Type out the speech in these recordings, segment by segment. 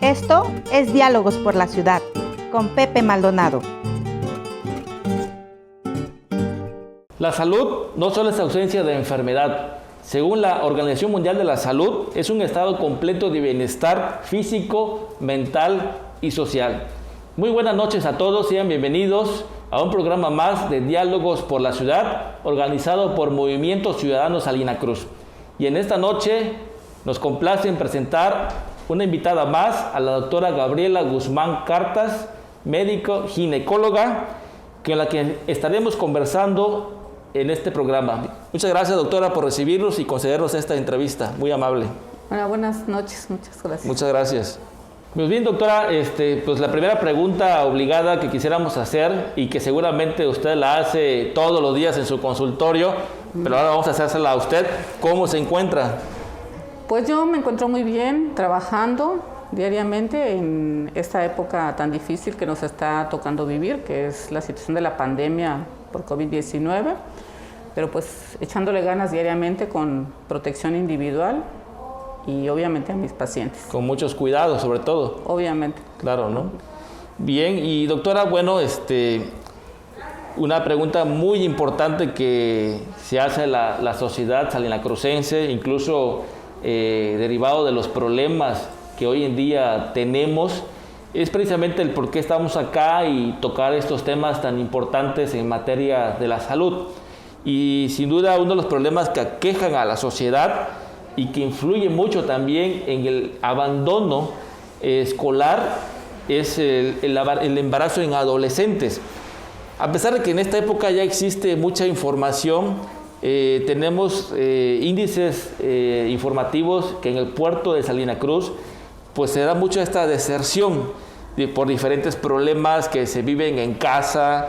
Esto es Diálogos por la Ciudad, con Pepe Maldonado. La salud no solo es ausencia de enfermedad. Según la Organización Mundial de la Salud, es un estado completo de bienestar físico, mental y social. Muy buenas noches a todos, sean bienvenidos a un programa más de Diálogos por la Ciudad, organizado por Movimiento Ciudadano Salina Cruz. Y en esta noche nos complace en presentar una invitada más, a la doctora Gabriela Guzmán Cartas, médico ginecóloga, con la que estaremos conversando en este programa. Muchas gracias, doctora, por recibirnos y concedernos esta entrevista. Muy amable. Bueno, buenas noches, muchas gracias. Muchas gracias. Pues bien, doctora, pues la primera pregunta obligada que quisiéramos hacer, y que seguramente usted la hace todos los días en su consultorio, pero ahora vamos a hacérsela a usted. ¿Cómo se encuentra? Pues yo me encuentro muy bien, trabajando diariamente en esta época tan difícil que nos está tocando vivir, que es la situación de la pandemia por COVID-19, pero pues echándole ganas diariamente con protección individual y obviamente a mis pacientes. Con muchos cuidados, sobre todo. Obviamente. Claro, ¿no? Bien, y doctora, bueno, una pregunta muy importante que se hace la sociedad salinacrucense, incluso derivado de los problemas que hoy en día tenemos, es precisamente el por qué estamos acá y tocar estos temas tan importantes en materia de la salud. Y sin duda uno de los problemas que aquejan a la sociedad y que influye mucho también en el abandono escolar es el embarazo en adolescentes. A pesar de que en esta época ya existe mucha información, tenemos índices informativos que en el puerto de Salina Cruz pues se da mucho esta deserción por diferentes problemas que se viven en casa,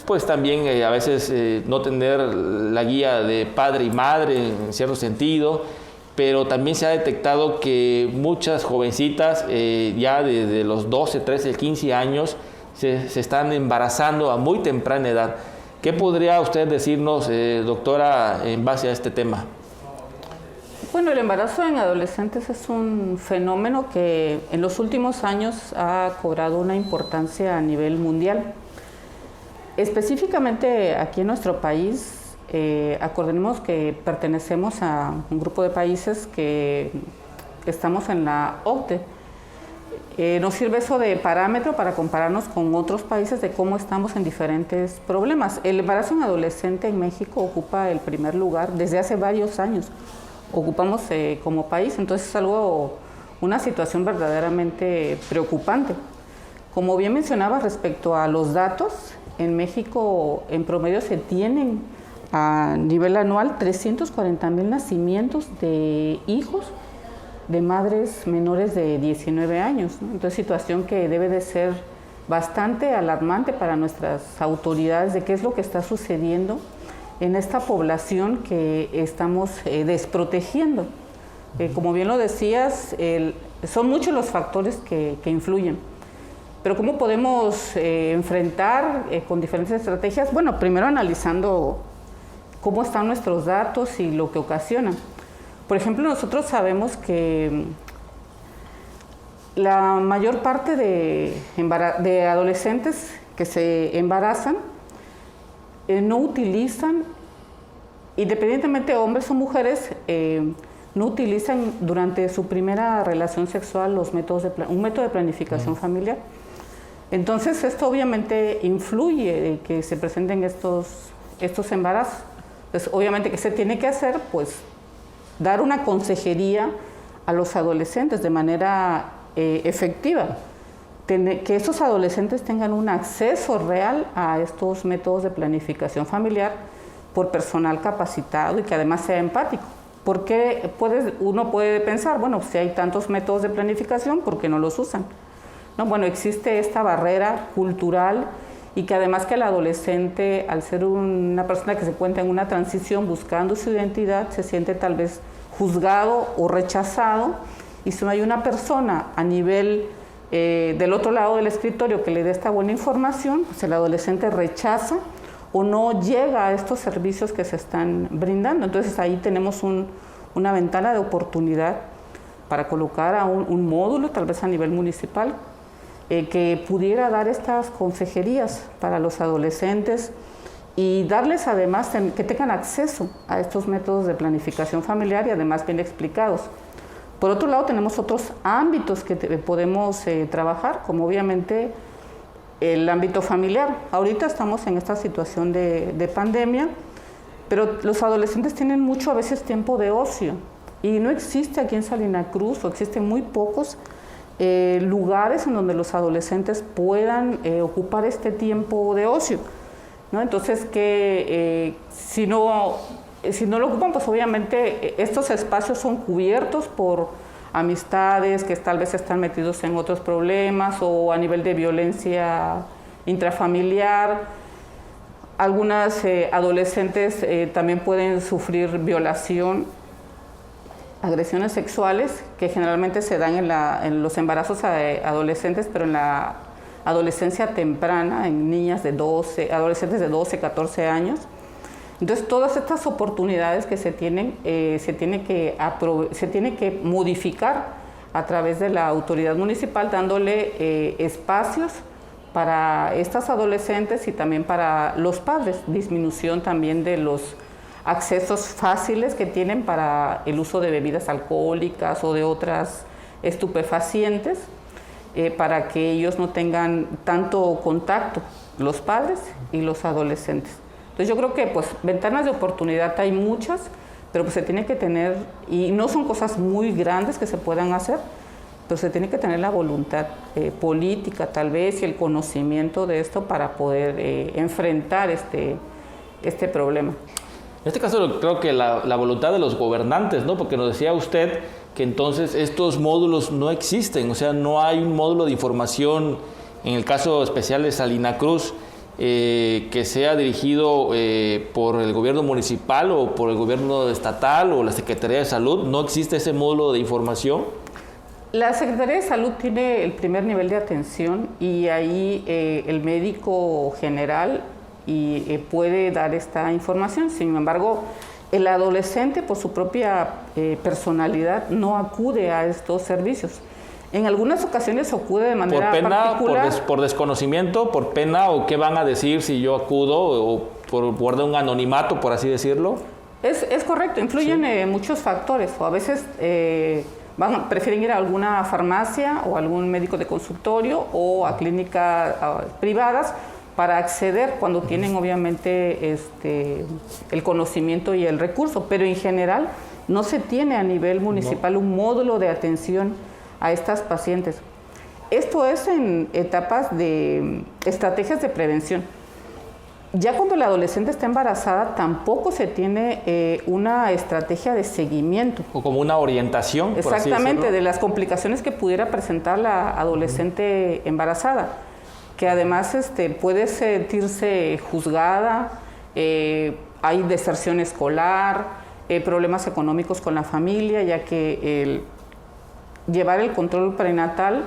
pues también a veces no tener la guía de padre y madre en cierto sentido, pero también se ha detectado que muchas jovencitas ya desde los 12, 13, 15 años se están embarazando a muy temprana edad. ¿Qué podría usted decirnos, doctora, en base a este tema? Bueno, el embarazo en adolescentes es un fenómeno que en los últimos años ha cobrado una importancia a nivel mundial. Específicamente aquí en nuestro país, acordemos que pertenecemos a un grupo de países que estamos en la OCDE. Nos sirve eso de parámetro para compararnos con otros países de cómo estamos en diferentes problemas. El embarazo en adolescente en México ocupa el primer lugar desde hace varios años. Ocupamos como país, entonces es una situación verdaderamente preocupante. Como bien mencionaba respecto a los datos, en México en promedio se tienen a nivel anual 340,000 nacimientos de hijos de madres menores de 19 años, ¿no? Entonces, situación que debe de ser bastante alarmante para nuestras autoridades de qué es lo que está sucediendo en esta población que estamos desprotegiendo. Como bien lo decías, son muchos los factores que influyen. Pero ¿cómo podemos enfrentar con diferentes estrategias? Bueno, primero analizando cómo están nuestros datos y lo que ocasionan. Por ejemplo, nosotros sabemos que la mayor parte de adolescentes que se embarazan no utilizan, independientemente de hombres o mujeres, no utilizan durante su primera relación sexual un método de planificación familiar. Entonces, esto obviamente influye en que se presenten estos embarazos. Entonces, obviamente, ¿qué se tiene que hacer? Pues dar una consejería a los adolescentes de manera efectiva, que esos adolescentes tengan un acceso real a estos métodos de planificación familiar por personal capacitado y que además sea empático. Porque uno puede pensar, bueno, si hay tantos métodos de planificación, ¿por qué no los usan? No, bueno, existe esta barrera cultural y que además que el adolescente, al ser una persona que se encuentra en una transición buscando su identidad, se siente tal vez juzgado o rechazado, y si no hay una persona a nivel del otro lado del escritorio que le dé esta buena información, pues el adolescente rechaza o no llega a estos servicios que se están brindando. Entonces ahí tenemos una ventana de oportunidad para colocar a un módulo, tal vez a nivel municipal, que pudiera dar estas consejerías para los adolescentes y darles además que tengan acceso a estos métodos de planificación familiar y además bien explicados. Por otro lado, tenemos otros ámbitos que podemos trabajar, como obviamente el ámbito familiar. Ahorita estamos en esta situación de pandemia, pero los adolescentes tienen mucho a veces tiempo de ocio y no existe aquí en Salina Cruz, o existen muy pocos lugares en donde los adolescentes puedan ocupar este tiempo de ocio, ¿no? Entonces, si no lo ocupan, pues obviamente estos espacios son cubiertos por amistades que tal vez están metidos en otros problemas o a nivel de violencia intrafamiliar. Algunas adolescentes también pueden sufrir violación, agresiones sexuales que generalmente se dan en los embarazos adolescentes, pero en la adolescencia temprana, en niñas adolescentes de 12, 14 años. Entonces, todas estas oportunidades que se tienen, se tiene que modificar a través de la autoridad municipal, dándole espacios para estas adolescentes y también para los padres, disminución también de los accesos fáciles que tienen para el uso de bebidas alcohólicas o de otras estupefacientes, para que ellos no tengan tanto contacto, los padres y los adolescentes. Entonces yo creo que pues ventanas de oportunidad hay muchas, pero pues se tiene que tener, y no son cosas muy grandes que se puedan hacer, pero se tiene que tener la voluntad política tal vez y el conocimiento de esto para poder enfrentar este problema. En este caso creo que la voluntad de los gobernantes, ¿no? Porque nos decía usted que entonces estos módulos no existen, o sea, no hay un módulo de información, en el caso especial de Salina Cruz, que sea dirigido por el gobierno municipal o por el gobierno estatal o la Secretaría de Salud. ¿No existe ese módulo de información? La Secretaría de Salud tiene el primer nivel de atención y ahí el médico general puede dar esta información. Sin embargo, el adolescente por su propia personalidad no acude a estos servicios. En algunas ocasiones acude de manera particular. ¿Por desconocimiento, por pena o qué van a decir si yo acudo o por guardar un anonimato, por así decirlo? Es correcto, influyen muchos factores o a veces prefieren ir a alguna farmacia o algún médico de consultorio o a clínicas privadas para acceder cuando tienen obviamente el conocimiento y el recurso, pero en general no se tiene a nivel municipal un módulo de atención a estas pacientes. Esto es en etapas de estrategias de prevención. Ya cuando la adolescente está embarazada, tampoco se tiene una estrategia de seguimiento. O como una orientación, por así exactamente, de las complicaciones que pudiera presentar la adolescente embarazada, que además puede sentirse juzgada, hay deserción escolar, problemas económicos con la familia, ya que llevar el control prenatal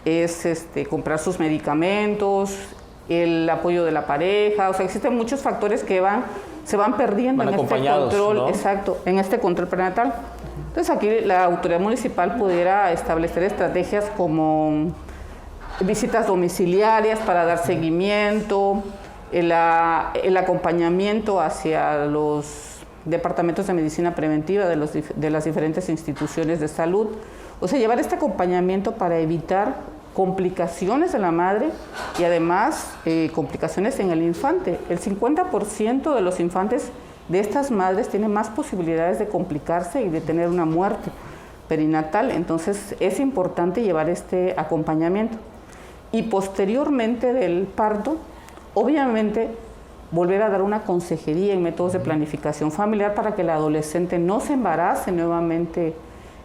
es comprar sus medicamentos, el apoyo de la pareja, o sea, existen muchos factores que se van perdiendo en este control, ¿no? Exacto, en este control prenatal. Entonces aquí la autoridad municipal pudiera establecer estrategias como visitas domiciliarias para dar seguimiento, el acompañamiento hacia los departamentos de medicina preventiva de las diferentes instituciones de salud. O sea, llevar este acompañamiento para evitar complicaciones de la madre y además complicaciones en el infante. El 50% de los infantes de estas madres tienen más posibilidades de complicarse y de tener una muerte perinatal. Entonces es importante llevar este acompañamiento. Y posteriormente del parto, obviamente volver a dar una consejería en métodos de planificación familiar para que la adolescente no se embarace nuevamente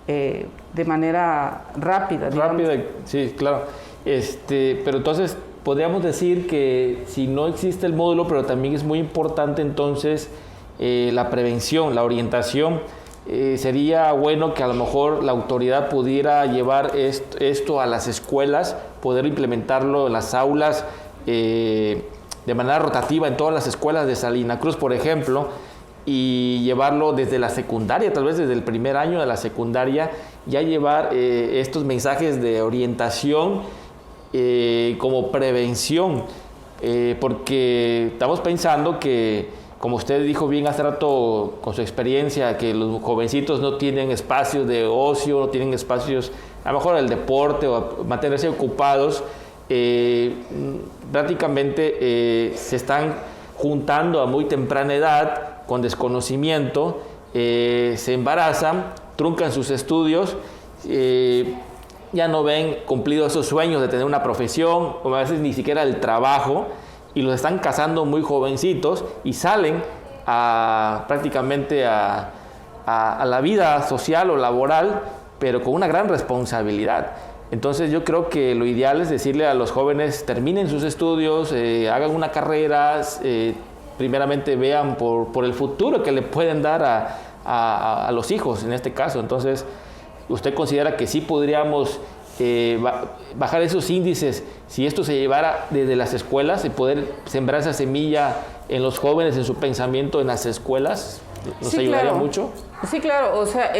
de manera rápida. Rápida, sí, claro. Pero entonces podríamos decir que si no existe el módulo, pero también es muy importante entonces la prevención, la orientación. Sería bueno que a lo mejor la autoridad pudiera llevar esto a las escuelas, poder implementarlo en las aulas de manera rotativa en todas las escuelas de Salina Cruz, por ejemplo, y llevarlo desde la secundaria, tal vez desde el primer año de la secundaria, ya llevar estos mensajes de orientación como prevención, porque estamos pensando que, como usted dijo bien hace rato con su experiencia, que los jovencitos no tienen espacios de ocio, no tienen espacios, a lo mejor el deporte o mantenerse ocupados, prácticamente se están juntando a muy temprana edad con desconocimiento, se embarazan, truncan sus estudios, ya no ven cumplidos esos sueños de tener una profesión, o a veces ni siquiera el trabajo, y los están casando muy jovencitos y salen prácticamente a la vida social o laboral, pero con una gran responsabilidad. Entonces yo creo que lo ideal es decirle a los jóvenes, terminen sus estudios, hagan una carrera, primeramente vean por el futuro que le pueden dar a los hijos en este caso. Entonces, ¿usted considera que sí podríamos bajar esos índices si esto se llevara desde las escuelas y poder sembrar esa semilla en los jóvenes, en su pensamiento en las escuelas? ¿Nos ayudaría mucho? Sí, claro. O sea,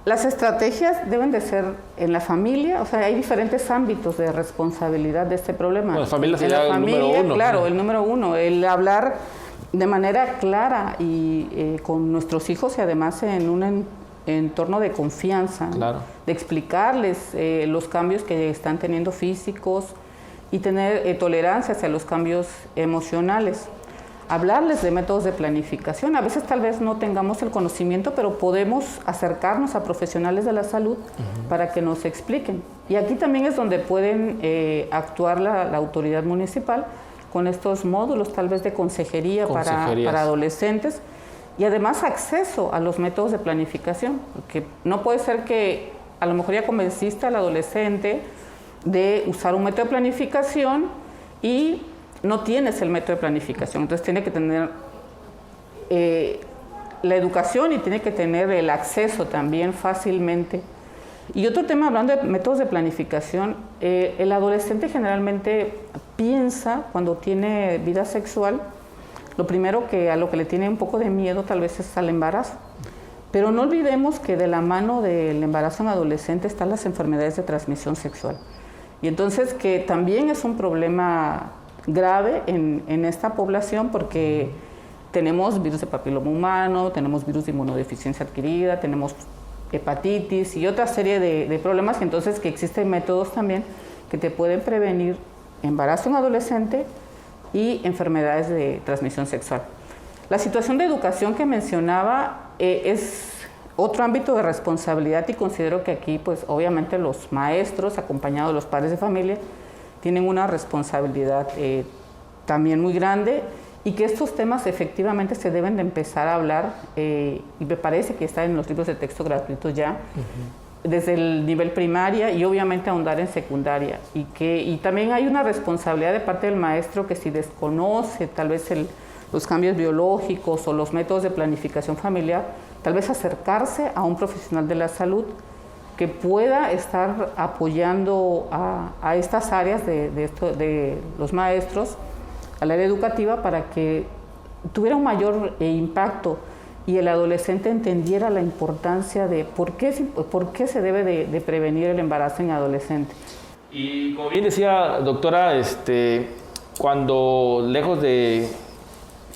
las estrategias deben de ser en la familia. O sea, hay diferentes ámbitos de responsabilidad de este problema. Bueno, la familia sería el número uno. Claro, el número uno. El hablar de manera clara y con nuestros hijos y además en un entorno de confianza. Claro. De explicarles los cambios que están teniendo físicos y tener tolerancia hacia los cambios emocionales. Hablarles de métodos de planificación. A veces tal vez no tengamos el conocimiento, pero podemos acercarnos a profesionales de la salud para que nos expliquen. Y aquí también es donde pueden actuar la autoridad municipal con estos módulos tal vez de consejería para adolescentes y además acceso a los métodos de planificación. Porque no puede ser que a lo mejor ya convenciste al adolescente de usar un método de planificación y no tienes el método de planificación, entonces tiene que tener la educación y tiene que tener el acceso también fácilmente. Y otro tema, hablando de métodos de planificación, el adolescente generalmente piensa cuando tiene vida sexual, lo primero a lo que le tiene un poco de miedo tal vez es al embarazo. Pero no olvidemos que de la mano del embarazo en adolescente están las enfermedades de transmisión sexual. Y entonces que también es un problema grave en esta población porque tenemos virus de papiloma humano, tenemos virus de inmunodeficiencia adquirida, tenemos hepatitis y otra serie de problemas, y entonces que existen métodos también que te pueden prevenir embarazo en adolescente y enfermedades de transmisión sexual. La situación de educación que mencionaba es otro ámbito de responsabilidad y considero que aquí pues obviamente los maestros acompañados de los padres de familia tienen una responsabilidad también muy grande y que estos temas efectivamente se deben de empezar a hablar y me parece que está en los libros de texto gratuitos ya, desde el nivel primaria y obviamente ahondar en secundaria y también hay una responsabilidad de parte del maestro que si desconoce tal vez los cambios biológicos o los métodos de planificación familiar, tal vez acercarse a un profesional de la salud que pueda estar apoyando a estas áreas de los maestros, al área educativa, para que tuviera un mayor impacto y el adolescente entendiera la importancia de por qué se debe de prevenir el embarazo en adolescente. Y como bien decía, doctora, cuando lejos de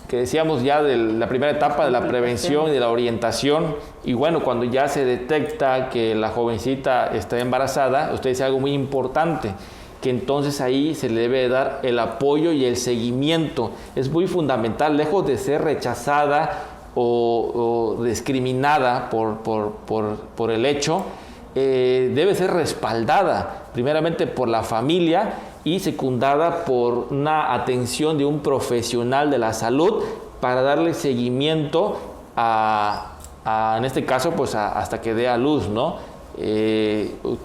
que decíamos ya de la primera etapa de la prevención y de la orientación, y bueno, cuando ya se detecta que la jovencita está embarazada, usted dice algo muy importante, que entonces ahí se le debe dar el apoyo y el seguimiento. Es muy fundamental, lejos de ser rechazada o discriminada por el hecho, debe ser respaldada primeramente por la familia y secundada por una atención de un profesional de la salud para darle seguimiento en este caso, pues hasta que dé a luz, ¿no?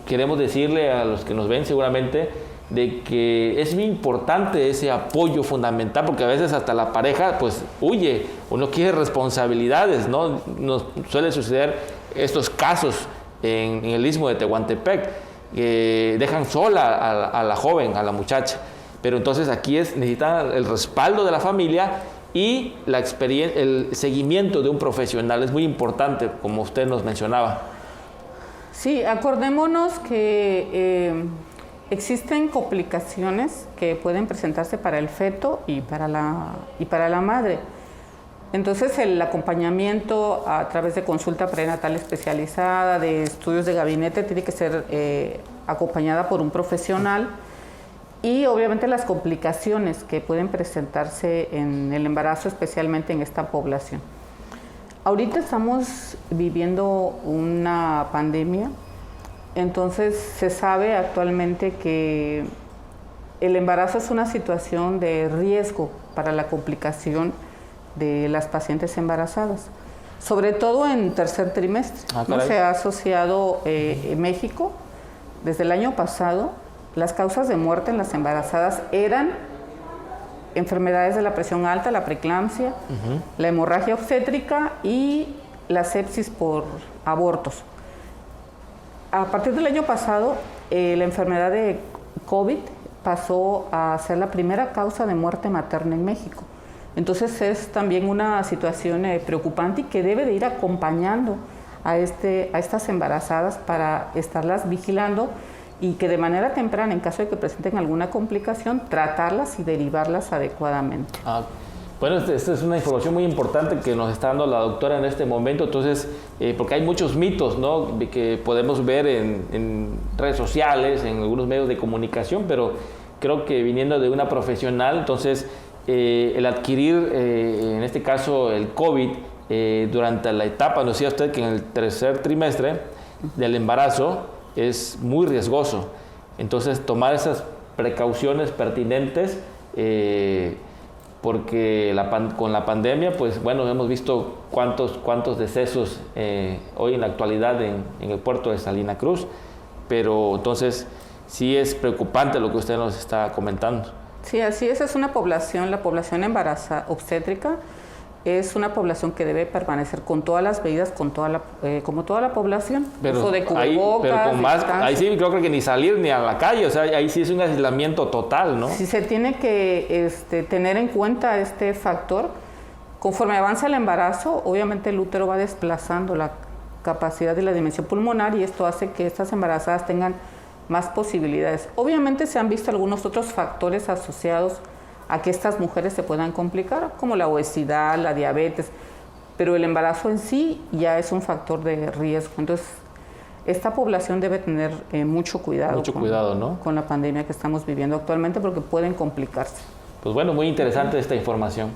Queremos decirle a los que nos ven seguramente de que es muy importante ese apoyo fundamental, porque a veces hasta la pareja pues huye o no quiere responsabilidades, ¿no? Nos suele suceder estos casos en el Istmo de Tehuantepec, que dejan sola a la joven, a la muchacha. Pero entonces aquí necesita el respaldo de la familia y el seguimiento de un profesional es muy importante, como usted nos mencionaba. Sí, acordémonos que existen complicaciones que pueden presentarse para el feto y para la madre. Entonces, el acompañamiento a través de consulta prenatal especializada, de estudios de gabinete, tiene que ser acompañada por un profesional, y obviamente las complicaciones que pueden presentarse en el embarazo, especialmente en esta población. Ahorita estamos viviendo una pandemia, entonces se sabe actualmente que el embarazo es una situación de riesgo para la complicación de las pacientes embarazadas, sobre todo en tercer trimestre. ¿No? Se ha asociado en México desde el año pasado, las causas de muerte en las embarazadas eran enfermedades de la presión alta, la preeclampsia, la hemorragia obstétrica y la sepsis por abortos. A partir del año pasado, la enfermedad de COVID pasó a ser la primera causa de muerte materna en México. Entonces es también una situación preocupante y que debe de ir acompañando a estas embarazadas para estarlas vigilando y que de manera temprana, en caso de que presenten alguna complicación, tratarlas y derivarlas adecuadamente. Bueno, esta es una información muy importante que nos está dando la doctora en este momento, entonces, porque hay muchos mitos, ¿no?, que podemos ver en redes sociales, en algunos medios de comunicación, pero creo que viniendo de una profesional, entonces, el adquirir, en este caso, el COVID, durante la etapa, nos decía usted que en el tercer trimestre del embarazo es muy riesgoso. Entonces, tomar esas precauciones pertinentes, porque con la pandemia, pues bueno, hemos visto cuántos decesos hoy en la actualidad en el puerto de Salina Cruz, pero entonces sí es preocupante lo que usted nos está comentando. Sí, así es una población, la población embarazada obstétrica es una población que debe permanecer con todas las medidas, como toda la población. Pero uso de cubrebocas, ahí sí creo que ni salir ni a la calle, o sea, ahí sí es un aislamiento total, ¿no? Sí, se tiene que tener en cuenta este factor. Conforme avanza el embarazo, obviamente el útero va desplazando la capacidad de la dimensión pulmonar y esto hace que estas embarazadas tengan más posibilidades. Obviamente se han visto algunos otros factores asociados a que estas mujeres se puedan complicar, como la obesidad, la diabetes, pero el embarazo en sí ya es un factor de riesgo. Entonces, esta población debe tener mucho cuidado, ¿no?, con la pandemia que estamos viviendo actualmente, porque pueden complicarse. Pues bueno, muy interesante esta información.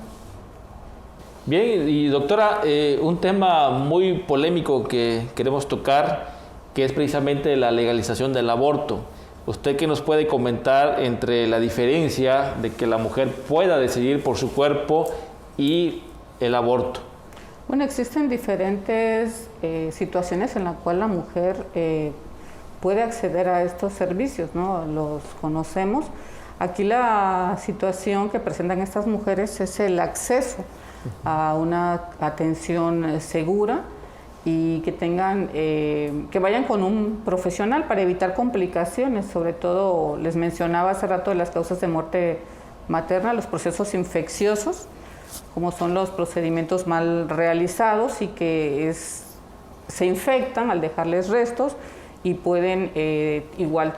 Bien, y doctora, un tema muy polémico que queremos tocar, que es precisamente la legalización del aborto. ¿Usted qué nos puede comentar entre la diferencia de que la mujer pueda decidir por su cuerpo y el aborto? Bueno, existen diferentes situaciones en las cuales la mujer puede acceder a estos servicios, ¿no? Los conocemos. Aquí la situación que presentan estas mujeres es el acceso a una atención segura y que tengan, que vayan con un profesional para evitar complicaciones. Sobre todo, les mencionaba hace rato de las causas de muerte materna, los procesos infecciosos, como son los procedimientos mal realizados y que se infectan al dejarles restos y pueden igual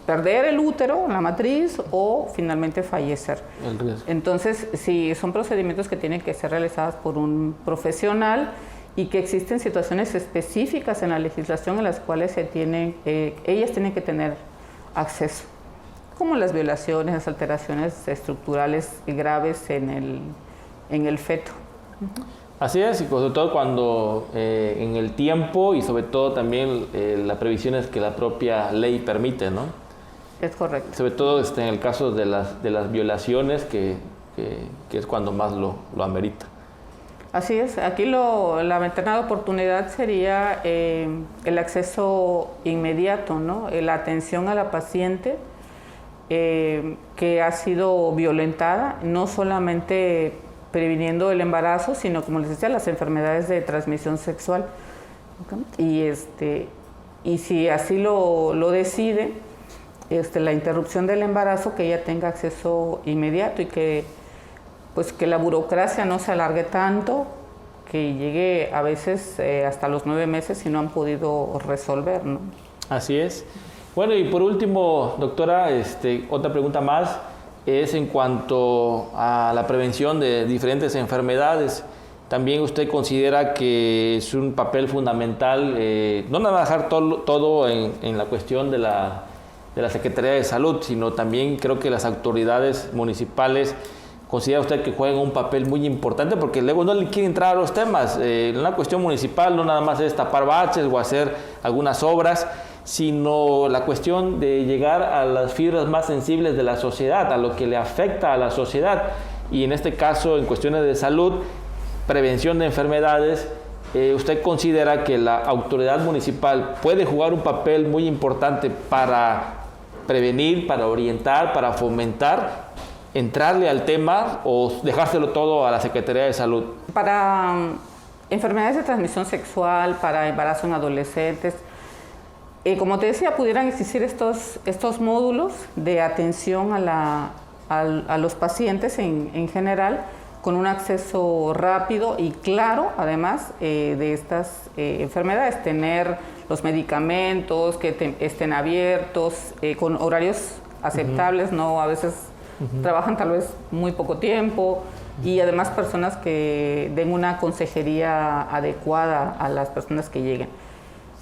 perder el útero, la matriz, o finalmente fallecer. El riesgo. Entonces, sí, son procedimientos que tienen que ser realizados por un profesional y que existen situaciones específicas en la legislación en las cuales ellas tienen que tener acceso, como las violaciones, las alteraciones estructurales graves en el feto. Así es, y sobre todo cuando en el tiempo y sobre todo también la previsión es que la propia ley permite, ¿no? Es correcto. Sobre todo en el caso de las violaciones, que es cuando más lo amerita. Así es, aquí la ventana de oportunidad sería el acceso inmediato, ¿no? La atención a la paciente que ha sido violentada, no solamente previniendo el embarazo, sino, como les decía, las enfermedades de transmisión sexual. ¿Okay? Y si así lo decide, la interrupción del embarazo, que ella tenga acceso inmediato y que pues que la burocracia no se alargue tanto, que llegue a veces hasta los 9 meses y no han podido resolver, ¿no? Así es. Bueno, y por último, doctora, otra pregunta más es en cuanto a la prevención de diferentes enfermedades. También usted considera que es un papel fundamental, no nada más dejar todo en la cuestión de la Secretaría de Salud, sino también creo que las autoridades municipales. ¿Considera usted que juegan un papel muy importante? Porque luego no le quiere entrar a los temas. La cuestión municipal no nada más es tapar baches o hacer algunas obras, sino la cuestión de llegar a las fibras más sensibles de la sociedad, a lo que le afecta a la sociedad. Y en este caso, en cuestiones de salud, prevención de enfermedades, ¿usted considera que la autoridad municipal puede jugar un papel muy importante para prevenir, para orientar, para fomentar, entrarle al tema o dejárselo todo a la Secretaría de Salud? Para enfermedades de transmisión sexual, para embarazo en adolescentes, como te decía, pudieran existir estos módulos de atención a los pacientes en general, con un acceso rápido y claro, además, de estas enfermedades, tener los medicamentos que estén abiertos, con horarios aceptables, ¿no? A veces trabajan tal vez muy poco tiempo, y además personas que den una consejería adecuada a las personas que lleguen.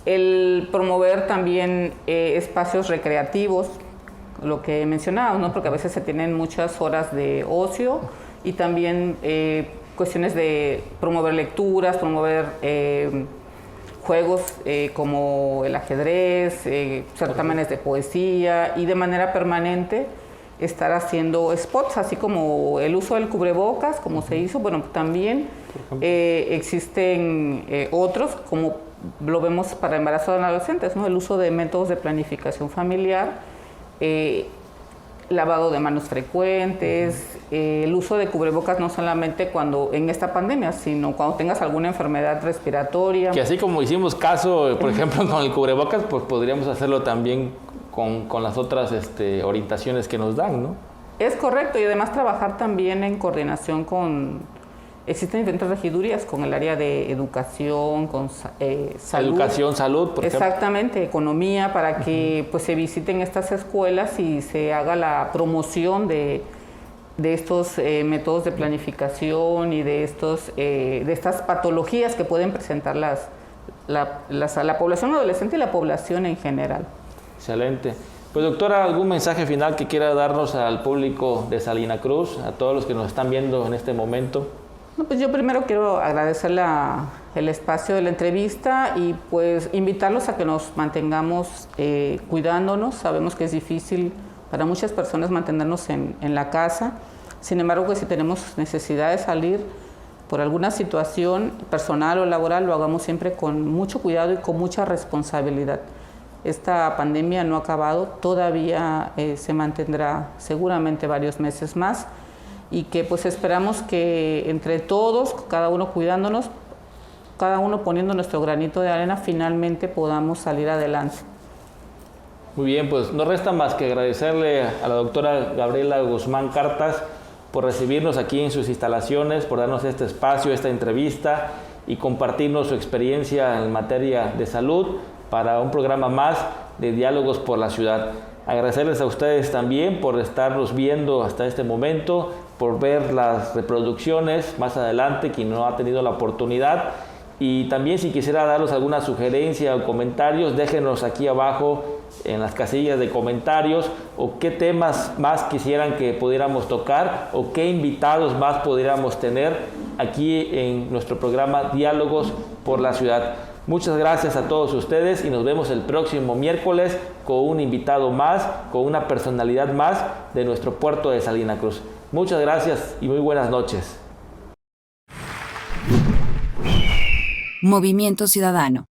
El promover también espacios recreativos, lo que mencionábamos, ¿no? Porque a veces se tienen muchas horas de ocio, y también cuestiones de promover lecturas, promover juegos como el ajedrez, certámenes de poesía, y de manera permanente estar haciendo spots, así como el uso del cubrebocas, como se hizo. Bueno, también existen otros, como lo vemos para embarazo de adolescentes, ¿no? El uso de métodos de planificación familiar, lavado de manos frecuentes, el uso de cubrebocas no solamente cuando en esta pandemia, sino cuando tengas alguna enfermedad respiratoria. Que así como hicimos caso, por ejemplo, con el cubrebocas, pues podríamos hacerlo también con las otras orientaciones que nos dan, ¿no? Es correcto, y además trabajar también en coordinación con... Existen diferentes regidurías con el área de educación, con salud. Educación, salud, por ejemplo. Exactamente, economía, para que pues, se visiten estas escuelas y se haga la promoción de estos métodos de planificación y de estas patologías que pueden presentar la población adolescente y la población en general. Excelente. Pues doctora, ¿algún mensaje final que quiera darnos al público de Salina Cruz, a todos los que nos están viendo en este momento? No, pues yo primero quiero agradecer el espacio de la entrevista y pues invitarlos a que nos mantengamos cuidándonos. Sabemos que es difícil para muchas personas mantenernos en la casa. Sin embargo, que si tenemos necesidad de salir por alguna situación personal o laboral, lo hagamos siempre con mucho cuidado y con mucha responsabilidad. Esta pandemia no ha acabado, todavía se mantendrá seguramente varios meses más, y que pues esperamos que entre todos, cada uno cuidándonos, cada uno poniendo nuestro granito de arena, finalmente podamos salir adelante. Muy bien, pues no resta más que agradecerle a la doctora Gabriela Guzmán Cartas por recibirnos aquí en sus instalaciones, por darnos este espacio, esta entrevista y compartirnos su experiencia en materia de salud para un programa más de Diálogos por la Ciudad. Agradecerles a ustedes también por estarnos viendo hasta este momento, por ver las reproducciones más adelante, quien no ha tenido la oportunidad. Y también si quisiera darnos alguna sugerencia o comentarios, déjenos aquí abajo en las casillas de comentarios, o qué temas más quisieran que pudiéramos tocar, o qué invitados más pudiéramos tener aquí en nuestro programa Diálogos por la Ciudad. Muchas gracias a todos ustedes y nos vemos el próximo miércoles con un invitado más, con una personalidad más de nuestro puerto de Salina Cruz. Muchas gracias y muy buenas noches. Movimiento Ciudadano.